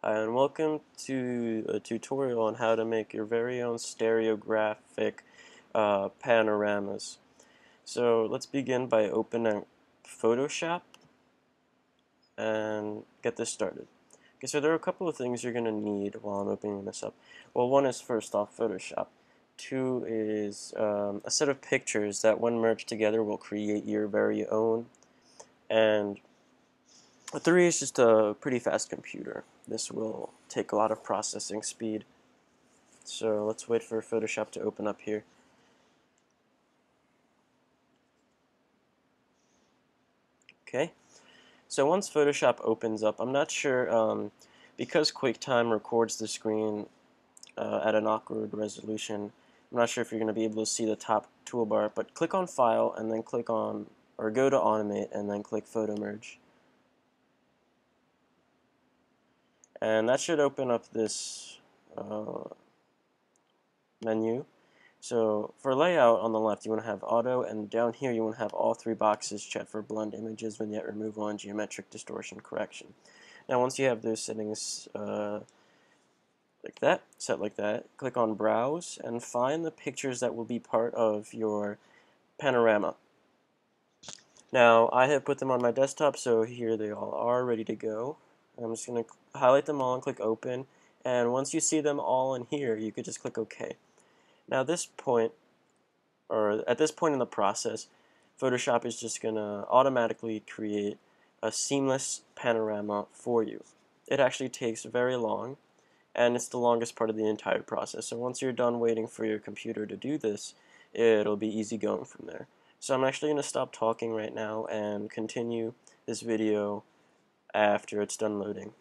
And welcome to a tutorial on how to make your very own stereographic panoramas. So let's begin by opening Photoshop and get this started. Okay, so there are a couple of things you're going to need while I'm opening this up. Well, one is first off Photoshop. Two is a set of pictures that when merged together will create your very own. And three is just a pretty fast computer. This will take a lot of processing speed. So let's wait for Photoshop to open up here. Okay, so once Photoshop opens up, I'm not sure, because QuickTime records the screen at an awkward resolution, I'm not sure if you're going to be able to see the top toolbar, but click on File and then click on, or go to Automate and then click Photo Merge. And that should open up this menu. So for layout on the left, you want to have auto, and down here you want to have all three boxes checked for blend images, vignette removal, and geometric distortion correction. Now once you have those settings like that, set like that, click on Browse and find the pictures that will be part of your panorama. Now I have put them on my desktop, so here they all are ready to go. I'm just going to highlight them all and click Open, and once you see them all in here, you could just click OK. Now at this point in the process, Photoshop is just going to automatically create a seamless panorama for you. It actually takes very long, and it's the longest part of the entire process. So once you're done waiting for your computer to do this, it'll be easy going from there. So I'm actually going to stop talking right now and continue this video after it's done loading.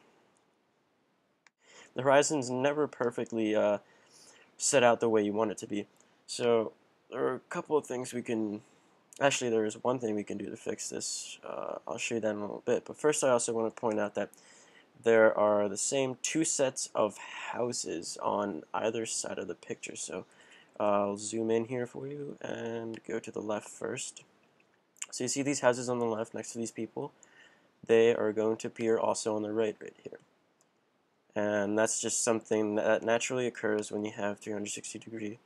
The horizon's never perfectly set out the way you want it to be. So there are a couple of things we can, actually there is one thing we can do to fix this. I'll show you that in a little bit. But first I also want to point out that there are the same two sets of houses on either side of the picture. So I'll zoom in here for you and go to the left first. So you see these houses on the left next to these people? They are going to appear also on the right here. And that's just something that naturally occurs when you have 360-degree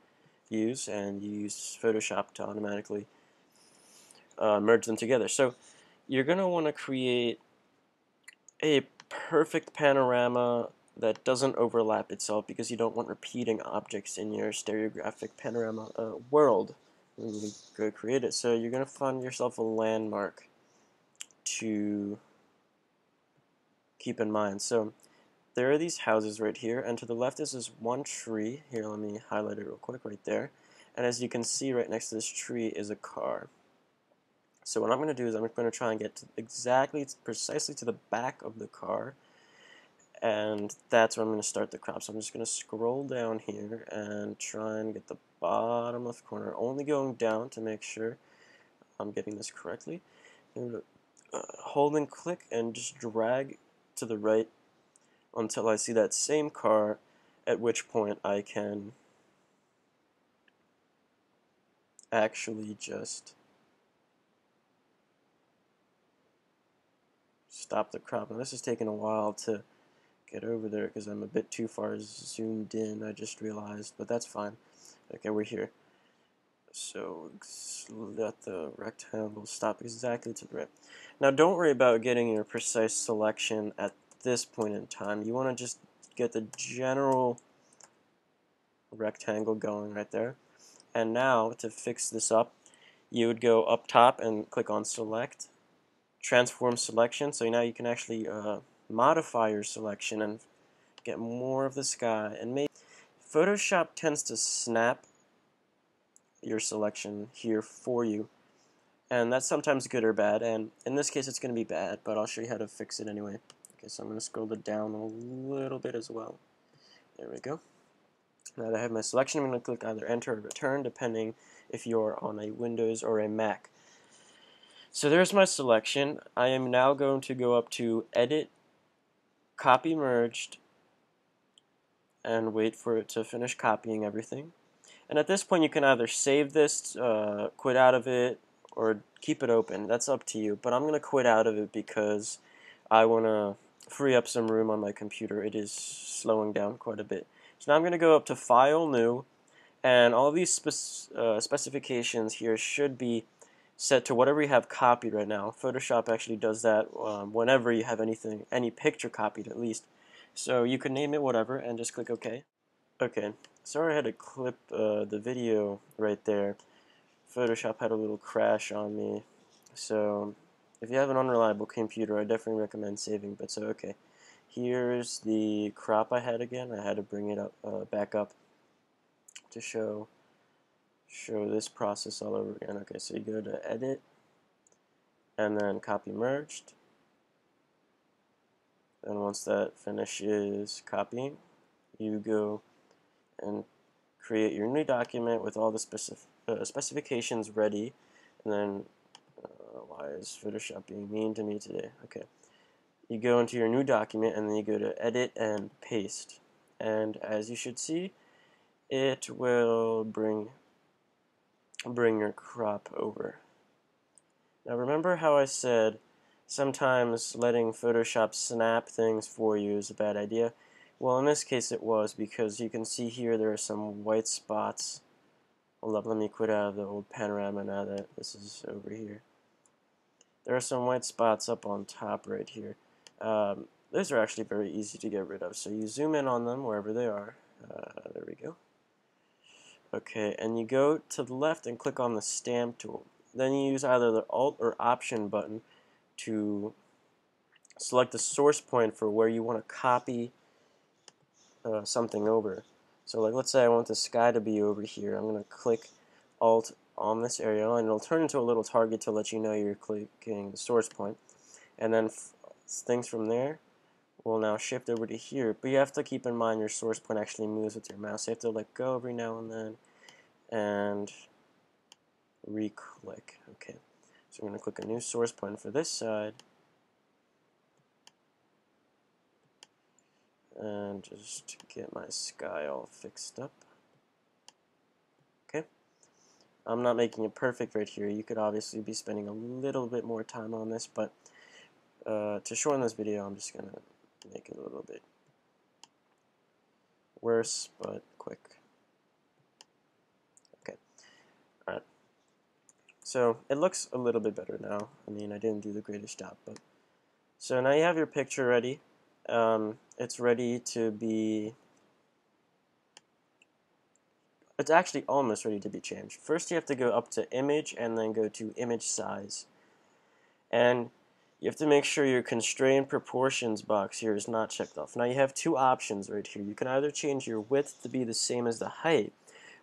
views and you use Photoshop to automatically merge them together. So you're going to want to create a perfect panorama that doesn't overlap itself, because you don't want repeating objects in your stereographic panorama world when you go create it. So you're going to find yourself a landmark to keep in mind. So there are these houses right here, and to the left is this one tree. Here, let me highlight it real quick right there. And as you can see, right next to this tree is a car. So what I'm going to do is I'm going to try and get precisely to the back of the car, and that's where I'm going to start the crop. So I'm just going to scroll down here and try and get the bottom left corner, only going down to make sure I'm getting this correctly. I'm going to hold and click and just drag to the right until I see that same car, at which point I can actually just stop the crop. Now this is taking a while to get over there because I'm a bit too far zoomed in, I just realized, but that's fine. Okay, we're here. So let the rectangle stop exactly to the right. Now don't worry about getting your precise selection at this point in time. You want to just get the general rectangle going right there. And now to fix this up, you would go up top and click on Select, Transform Selection, so now you can actually modify your selection and get more of the sky. And maybe Photoshop tends to snap your selection here for you, and that's sometimes good or bad, and in this case it's going to be bad, but I'll show you how to fix it anyway. Okay, so I'm going to scroll it down a little bit as well. There we go. Now that I have my selection, I'm going to click either Enter or Return, depending if you're on a Windows or a Mac. So there's my selection. I am now going to go up to Edit, Copy Merged, and wait for it to finish copying everything. And at this point you can either save this, quit out of it, or keep it open. That's up to you. But I'm going to quit out of it because I want to free up some room on my computer. It is slowing down quite a bit. So now I'm going to go up to File, New, and all these specifications here should be set to whatever you have copied right now. Photoshop actually does that whenever you have any picture copied at least. So you can name it whatever and just click OK. Okay, sorry I had to clip the video right there. Photoshop had a little crash on me. So if you have an unreliable computer, I definitely recommend saving, but so okay. Here's the crop I had again. I had to bring it up back up to show this process all over again. Okay, so you go to Edit, and then Copy Merged. And once that finishes copying, you go and create your new document with all the specifications ready. And then, why is Photoshop being mean to me today? Okay. You go into your new document, and then you go to Edit and Paste. And as you should see, it will bring your crop over. Now remember how I said sometimes letting Photoshop snap things for you is a bad idea? Well, in this case it was, because you can see here there are some white spots. Hold up, let me quit out of the old panorama now that this is over here. There are some white spots up on top right here. Those are actually very easy to get rid of. So you zoom in on them wherever they are. There we go. Okay, and you go to the left and click on the stamp tool. Then you use either the Alt or Option button to select the source point for where you want to copy something over. So like, let's say I want the sky to be over here. I'm going to click Alt on this area, and it'll turn into a little target to let you know you're clicking the source point. And then things from there will now shift over to here. But you have to keep in mind your source point actually moves with your mouse. So you have to let go every now and then and re-click. Okay, so I'm going to click a new source point for this side and just get my sky all fixed up. Okay, I'm not making it perfect right here. You could obviously be spending a little bit more time on this, but to shorten this video, I'm just going to make it a little bit worse, but quick. Okay, alright. So it looks a little bit better now. I mean, I didn't do the greatest job, but so now you have your picture ready. It's ready to be. It's actually almost ready to be changed. First, you have to go up to Image and then go to Image Size, and you have to make sure your Constrain Proportions box here is not checked off. Now you have two options right here. You can either change your width to be the same as the height,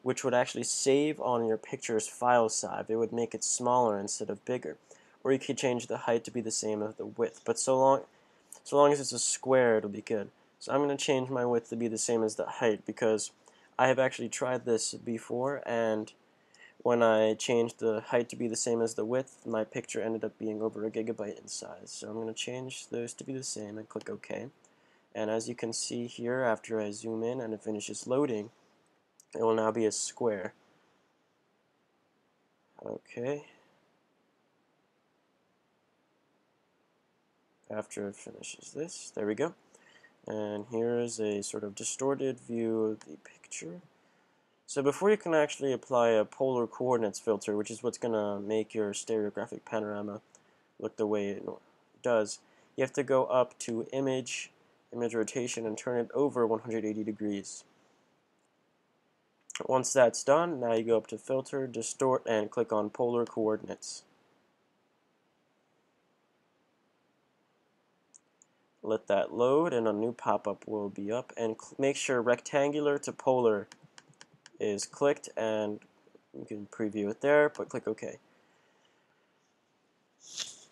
which would actually save on your picture's file size. It would make it smaller instead of bigger. Or you could change the height to be the same as the width. But so long as it's a square, it'll be good. So I'm going to change my width to be the same as the height, because I have actually tried this before, and when I changed the height to be the same as the width, my picture ended up being over a gigabyte in size. So I'm going to change those to be the same and click OK. And as you can see here, after I zoom in and it finishes loading, it will now be a square. Okay. After it finishes this, there we go. And here is a sort of distorted view of the picture. So before you can actually apply a polar coordinates filter, which is what's going to make your stereographic panorama look the way it does, you have to go up to Image Rotation, and turn it over 180 degrees. Once that's done, now you go up to Filter, Distort, and click on Polar Coordinates. Let that load, and a new pop-up will be up, and make sure Rectangular to Polar is clicked, and you can preview it there, but click OK.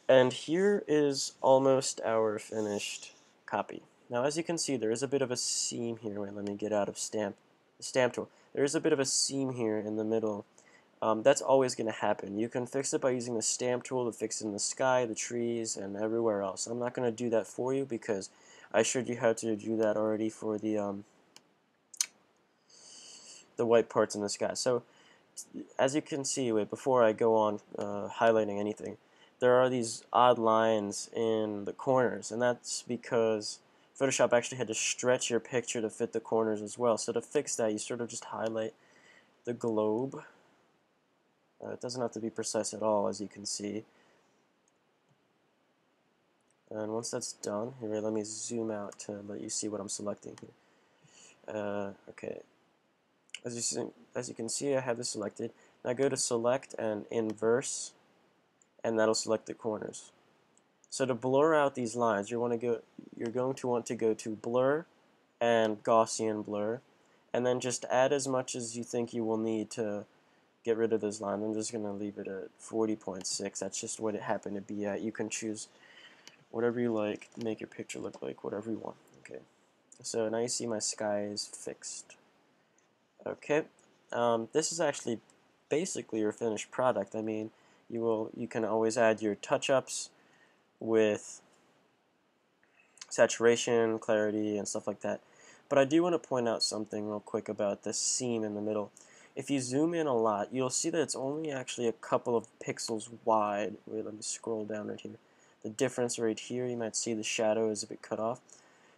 And here is almost our finished copy. Now as you can see, there is a bit of a seam here. Wait, let me get out of the stamp tool. There is a bit of a seam here in the middle. That's always going to happen. You can fix it by using the stamp tool to fix it in the sky, the trees, and everywhere else. I'm not going to do that for you because I showed you how to do that already for the white parts in the sky. So as you can see, wait, before I go on highlighting anything, there are these odd lines in the corners, and that's because Photoshop actually had to stretch your picture to fit the corners as well. So to fix that, you sort of just highlight the globe. It doesn't have to be precise at all, as you can see. And once that's done, here, let me zoom out to let you see what I'm selecting here. Okay, as you can see, I have this selected. Now go to Select and Inverse, and that'll select the corners. So to blur out these lines, you're going to want to go to Blur and Gaussian Blur, and then just add as much as you think you will need to get rid of those lines. I'm just going to leave it at 40.6. That's just what it happened to be at. You can choose whatever you like, make your picture look like whatever you want. Okay, so now you see my sky is fixed. Okay, this is actually basically your finished product. I mean, you can always add your touch-ups with saturation, clarity, and stuff like that. But I do want to point out something real quick about this seam in the middle. If you zoom in a lot, you'll see that it's only actually a couple of pixels wide. Wait, let me scroll down right here. The difference right here, you might see the shadow is a bit cut off.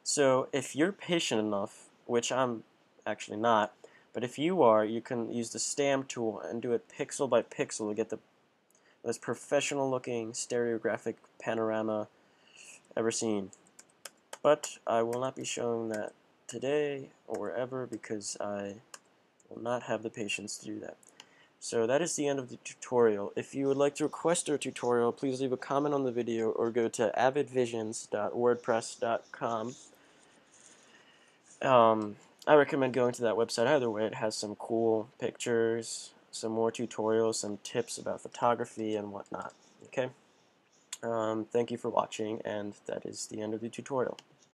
So if you're patient enough, which I'm actually not, but if you are, you can use the stamp tool and do it pixel by pixel to get the most professional looking stereographic panorama ever seen. But I will not be showing that today or ever because I will not have the patience to do that. So that is the end of the tutorial. If you would like to request a tutorial, please leave a comment on the video or go to avidvisions.wordpress.com. I recommend going to that website either way. It has some cool pictures, some more tutorials, some tips about photography and whatnot. Okay? Thank you for watching, and that is the end of the tutorial.